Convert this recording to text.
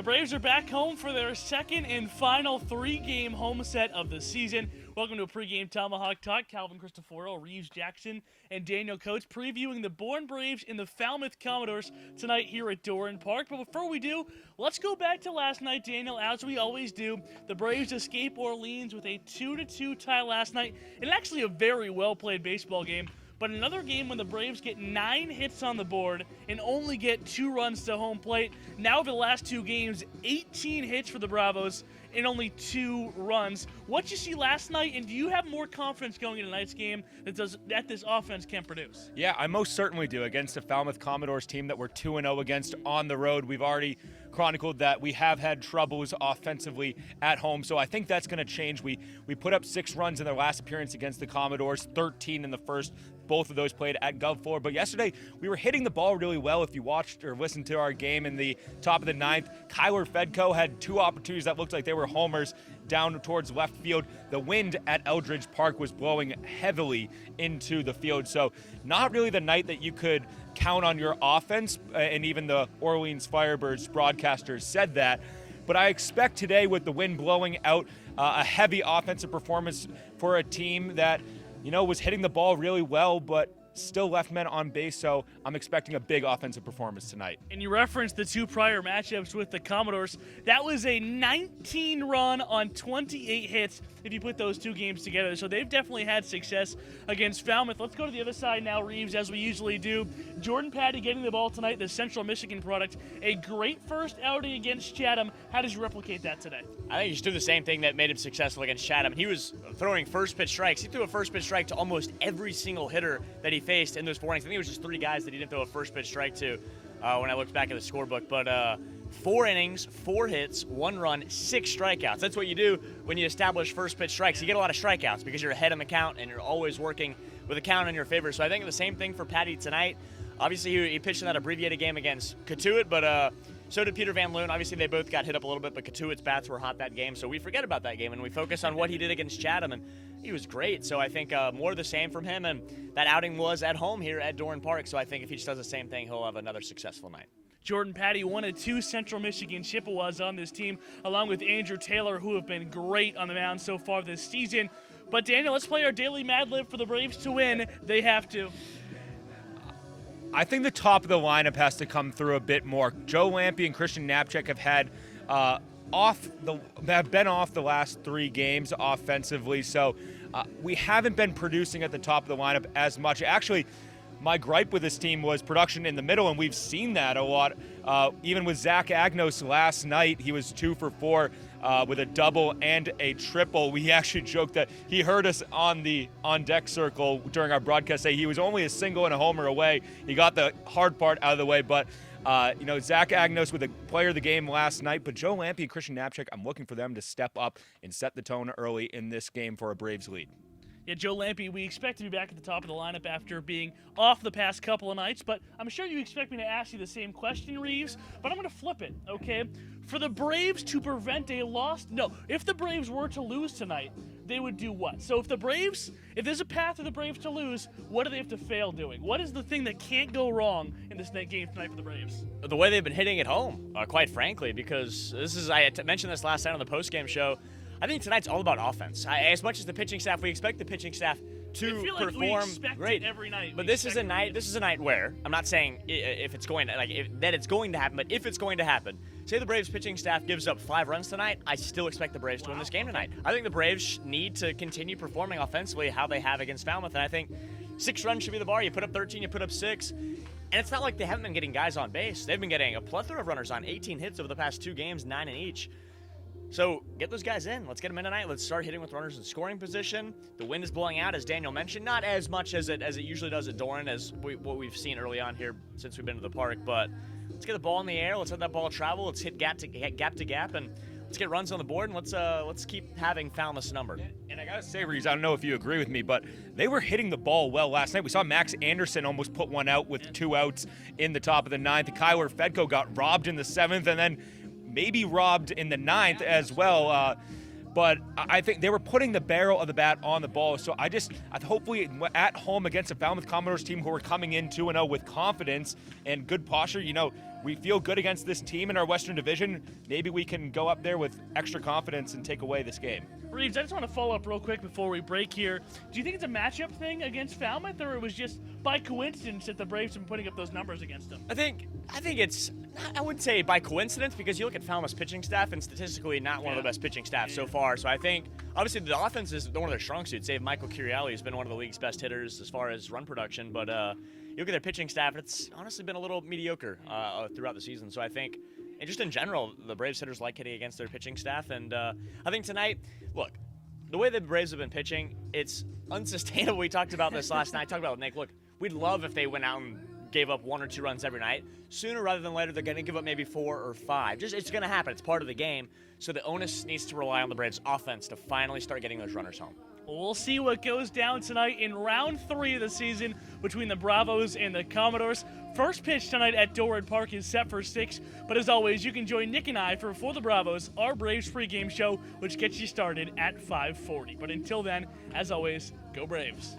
The Braves are back home for their second and final three-game home set of the season. Welcome to a pregame Tomahawk Talk. Calvin Christoforo, Reeves Jackson, and Daniel Coates previewing the Bourne Braves and the Falmouth Commodores tonight here at Doran Park. But before we do, let's go back to last night, Daniel. As we always do, the Braves escape Orleans with a 2-2 tie last night, and actually a very well-played baseball game. But another game when the Braves get 9 hits on the board and only get 2 runs to home plate. Now over the last 2 games, 18 hits for the Bravos and only 2 runs. What you see last night, and do you have more confidence going into tonight's game that this offense can produce? Yeah, I most certainly do. Against the Falmouth Commodores team that we're 2-0 against on the road, we've already chronicled that we have had troubles offensively at home, so I think that's going to change. We put up 6 runs in their last appearance against the Commodores, 13 in the first. Both of those played at Gov 4. But yesterday, we were hitting the ball really well. If you watched or listened to our game in the top of the 9th, Kyler Fedko had 2 opportunities that looked like they were homers down towards left field. The wind at Eldridge Park was blowing heavily into the field. So not really the night that you could count on your offense, and even the Orleans Firebirds broadcasters said that. But I expect today, with the wind blowing out, a heavy offensive performance for a team that, you know, was hitting the ball really well, but still left men on base, so I'm expecting a big offensive performance tonight. And you referenced the 2 prior matchups with the Commodores. That was a 19 run on 28 hits if you put those 2 games together. So they've definitely had success against Falmouth. Let's go to the other side now, Reeves, as we usually do. Jordan Patty getting the ball tonight, the Central Michigan product. A great first outing against Chatham. How did you replicate that today? I think he just did the same thing that made him successful against Chatham. He was throwing first pitch strikes. He threw a first pitch strike to almost every single hitter that he faced in those 4 innings. I think it was just 3 guys that he didn't throw a first pitch strike to when I looked back at the scorebook. But 4 innings, 4 hits, 1 run, 6 strikeouts. That's what you do when you establish first pitch strikes. You get a lot of strikeouts because you're ahead in the count and you're always working with a count in your favor. So I think the same thing for Patty tonight. Obviously, he pitched in that abbreviated game against Katuitt, but so did Peter Van Loon. Obviously, they both got hit up a little bit, but Katuitt's bats were hot that game. So we forget about that game and we focus on what he did against Chatham, and he was great. So I think more of the same from him, and that outing was at home here at Doran Park. So I think if he just does the same thing, he'll have another successful night. Jordan Patty, one of 2 Central Michigan Chippewas on this team, along with Andrew Taylor, who have been great on the mound so far this season. But Daniel, let's play our daily Mad Lib for the Braves to win. They have to. I think the top of the lineup has to come through a bit more. Joe Lampe and Christian Knapczyk have been off the last 3 games offensively, so we haven't been producing at the top of the lineup as much. Actually, my gripe with this team was production in the middle, and we've seen that a lot. Even with Zach Agnos last night, he was 2 for 4 with a double and a triple. We actually joked that he heard us on the on-deck circle during our broadcast say he was only a single and a homer away. He got the hard part out of the way, but Zach Agnos with a player of the game last night, but Joe Lampe and Christian Knapczyk, I'm looking for them to step up and set the tone early in this game for a Braves lead. Yeah, Joe Lampe, we expect to be back at the top of the lineup after being off the past couple of nights, but I'm sure you expect me to ask you the same question, Reeves, but I'm going to flip it, okay? For the Braves to prevent a loss, if the Braves were to lose tonight, they would do what? So if there's a path for the Braves to lose, what do they have to fail doing? What is the thing that can't go wrong in this game tonight for the Braves? The way they've been hitting at home, quite frankly, because I mentioned this last night on the postgame show. I think tonight's all about offense. As much as the pitching staff, we expect the pitching staff to perform we expect great it every night. But this is a night where I'm not saying if it's going to that it's going to happen, but if it's going to happen, say the Braves pitching staff gives up 5 runs tonight, I still expect the Braves to win this game tonight. I think the Braves need to continue performing offensively how they have against Falmouth, and I think 6 runs should be the bar. You put up 13, you put up 6. And it's not like they haven't been getting guys on base. They've been getting a plethora of runners on, 18 hits over the past 2 games, 9 in each. So get those guys in. Let's get them in tonight. Let's start hitting with runners in scoring position. The wind is blowing out, as Daniel mentioned. Not as much as it usually does at Doran, as what we've seen early on here since we've been to the park. But let's get the ball in the air. Let's let that ball travel. Let's hit gap to gap, and let's get runs on the board. And let's keep having Falmouth's number. And I gotta say, Reeves, I don't know if you agree with me, but they were hitting the ball well last night. We saw Max Anderson almost put one out with 2 outs in the top of the 9th. Kyler Fedko got robbed in the 7th, and then maybe robbed in the 9th as well. But I think they were putting the barrel of the bat on the ball. So I hopefully at home against a Falmouth Commodores team who are coming in 2-0 with confidence and good posture, we feel good against this team in our Western Division. Maybe we can go up there with extra confidence and take away this game. Reeves, I just want to follow up real quick before we break here. Do you think it's a matchup thing against Falmouth, or it was just by coincidence that the Braves have been putting up those numbers against them? I think it's, I wouldn't say by coincidence, because you look at Falmouth's pitching staff, and statistically not one of the best pitching staff so far. So I think, obviously, the offense is one of their strong suits. Save Michael Curielli, who's been one of the league's best hitters as far as run production. But you look at their pitching staff, it's honestly been a little mediocre throughout the season. So I think, and just in general, the Braves hitters like hitting against their pitching staff. And I think tonight, look, the way the Braves have been pitching, it's unsustainable. We talked about this last night. I talked about it with Nick. Look, we'd love if they went out and gave up 1 or 2 runs every night. Sooner rather than later, they're going to give up maybe 4 or 5. It's going to happen. It's part of the game. So the onus needs to rely on the Braves' offense to finally start getting those runners home. We'll see what goes down tonight in round 3 of the season between the Bravos and the Commodores. First pitch tonight at Doran Park is set for 6, but as always, you can join Nick and I for the Bravos, our Braves pregame show, which gets you started at 5:40. But until then, as always, go Braves.